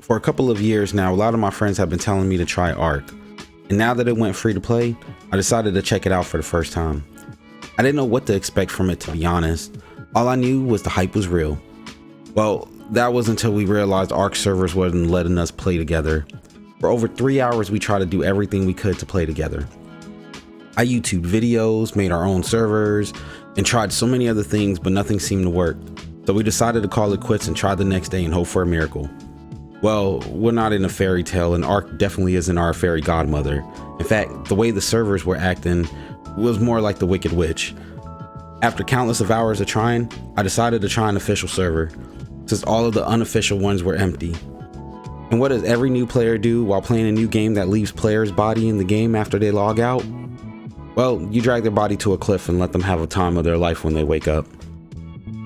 For a couple of years now, a lot of my friends have been telling me to try Ark, and now that it went free to play, I decided to check it out for the first time. I didn't know what to expect from it, to be honest. All I knew was the hype was real. Well, that was until we realized Ark servers wasn't letting us play together. For over 3 hours, we tried to do everything we could to play together. I YouTubed videos, made our own servers, and tried so many other things, but nothing seemed to work. So we decided to call it quits and try the next day and hope for a miracle. Well, we're not in a fairy tale, and Ark definitely isn't our fairy godmother. In fact, the way the servers were acting was more like the Wicked Witch. After countless of hours of trying, I decided to try an official server, since all of the unofficial ones were empty. And what does every new player do while playing a new game that leaves players' body in the game after they log out? Well, you drag their body to a cliff and let them have a time of their life when they wake up.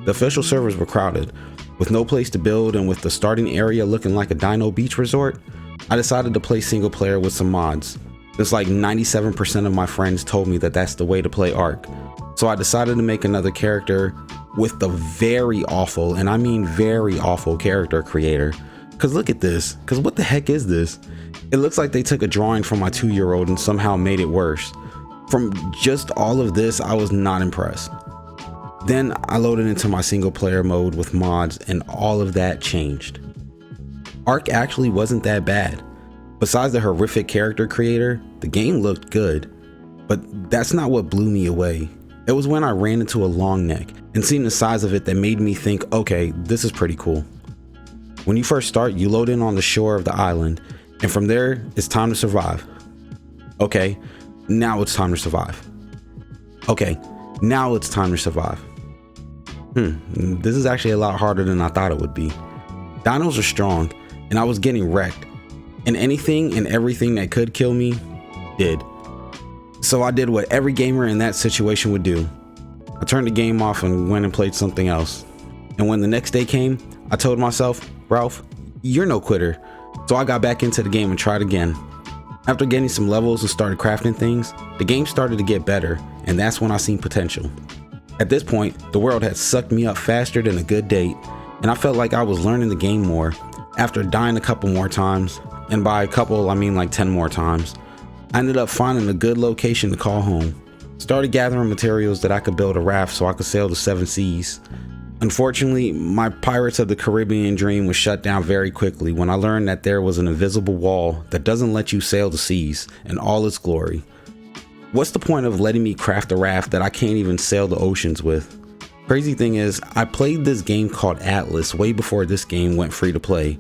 The official servers were crowded, with no place to build, and with the starting area looking like a dino beach resort. I decided to play single player with some mods. Just like 97% of my friends told me that that's the way to play Ark. So I decided to make another character with the very awful, and I mean very awful, character creator. Cause look at this, cause what the heck is this? It looks like they took a drawing from my 2-year-old and somehow made it worse. From just all of this, I was not impressed. Then I loaded into my single player mode with mods, and all of that changed. Ark actually wasn't that bad. Besides the horrific character creator, the game looked good. But that's not what blew me away. It was when I ran into a long neck and seen the size of it that made me think, okay, this is pretty cool. When you first start, you load in on the shore of the island, and from there, it's time to survive. Okay, now it's time to survive. Okay, now it's time to survive. This is actually a lot harder than I thought it would be. Dinos are strong, and I was getting wrecked, and anything and everything that could kill me did. So I did what every gamer in that situation would do. I turned the game off and went and played something else. And when the next day came, I told myself, Ralph, you're no quitter. So I got back into the game and tried again. After getting some levels and started crafting things, the game started to get better, and that's when I seen potential. At this point, the world had sucked me up faster than a good date, and I felt like I was learning the game more after dying a couple more times, and by a couple I mean like 10 more times. I ended up finding a good location to call home. Started gathering materials that I could build a raft so I could sail the 7 seas. Unfortunately, my Pirates of the Caribbean dream was shut down very quickly when I learned that there was an invisible wall that doesn't let you sail the seas in all its glory. What's the point of letting me craft a raft that I can't even sail the oceans with? Crazy thing is, I played this game called Atlas way before this game went free to play,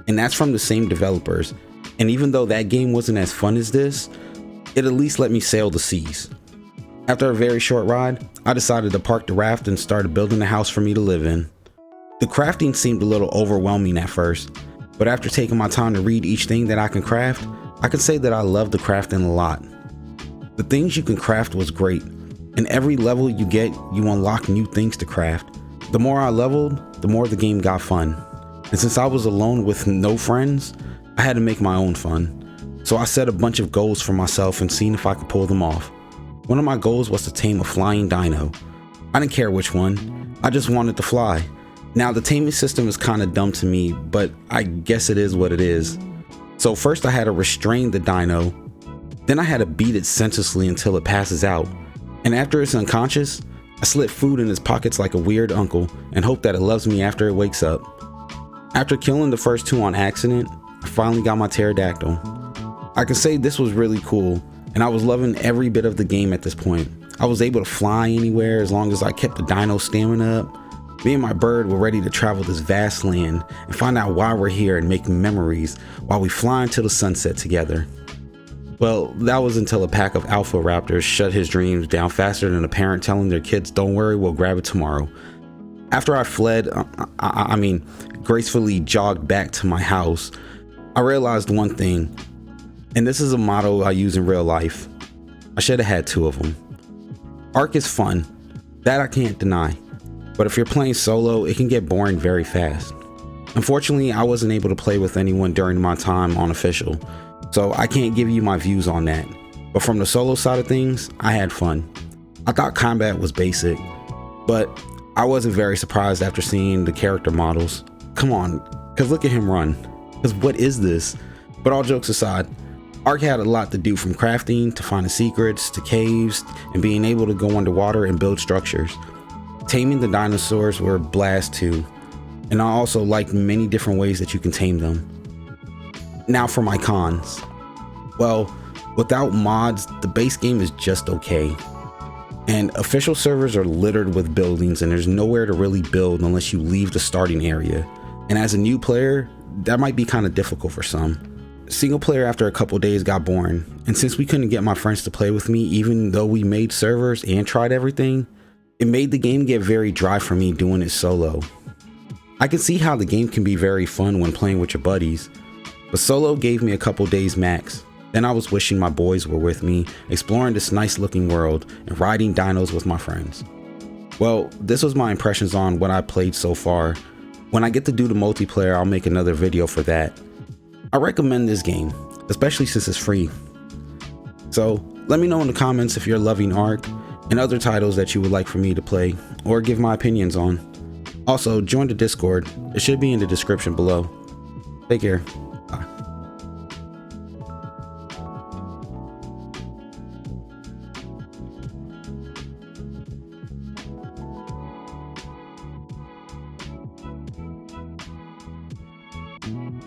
and that's from the same developers. And even though that game wasn't as fun as this, it at least let me sail the seas. After a very short ride, I decided to park the raft and started building a house for me to live in. The crafting seemed a little overwhelming at first, but after taking my time to read each thing that I can craft, I can say that I love the crafting a lot. The things you can craft was great, and every level you get, you unlock new things to craft. The more I leveled, the more the game got fun. And since I was alone with no friends, I had to make my own fun. So I set a bunch of goals for myself and seen if I could pull them off. One of my goals was to tame a flying dino. I didn't care which one, I just wanted to fly. Now the taming system is kinda dumb to me, but I guess it is what it is. So first I had to restrain the dino, then I had to beat it senselessly until it passes out. And after it's unconscious, I slip food in its pockets like a weird uncle and hope that it loves me after it wakes up. After killing the first 2 on accident, I finally got my pterodactyl. I can say this was really cool, and I was loving every bit of the game at this point. I was able to fly anywhere as long as I kept the dino stamina up. Me and my bird were ready to travel this vast land and find out why we're here and make memories while we fly into the sunset together. Well, that was until a pack of alpha raptors shut his dreams down faster than a parent telling their kids, don't worry, we'll grab it tomorrow. After I fled, gracefully jogged back to my house, I realized one thing, and this is a motto I use in real life. I should have had 2 of them. Ark is fun, that I can't deny, but if you're playing solo, it can get boring very fast. Unfortunately, I wasn't able to play with anyone during my time on official, so I can't give you my views on that. But from the solo side of things, I had fun. I thought combat was basic, but I wasn't very surprised after seeing the character models. Come on, cause look at him run. because what is this? But all jokes aside, Ark had a lot to do, from crafting to finding secrets to caves and being able to go underwater and build structures. Taming the dinosaurs were a blast too, and I also liked many different ways that you can tame them. Now for my cons. Well, without mods, the base game is just okay. And official servers are littered with buildings, and there's nowhere to really build unless you leave the starting area. And as a new player, that might be kind of difficult for some. Single player after a couple days got boring, and since we couldn't get my friends to play with me even though we made servers and tried everything, it made the game get very dry for me doing it solo. I can see how the game can be very fun when playing with your buddies, but solo gave me a couple days max. Then I was wishing my boys were with me, exploring this nice looking world and riding dinos with my friends. Well, this was my impressions on what I played so far. When I get to do the multiplayer, I'll make another video for that. I recommend this game, especially since it's free. So let me know in the comments if you're loving Ark and other titles that you would like for me to play or give my opinions on. Also, join the Discord. It should be in the description below. Take care.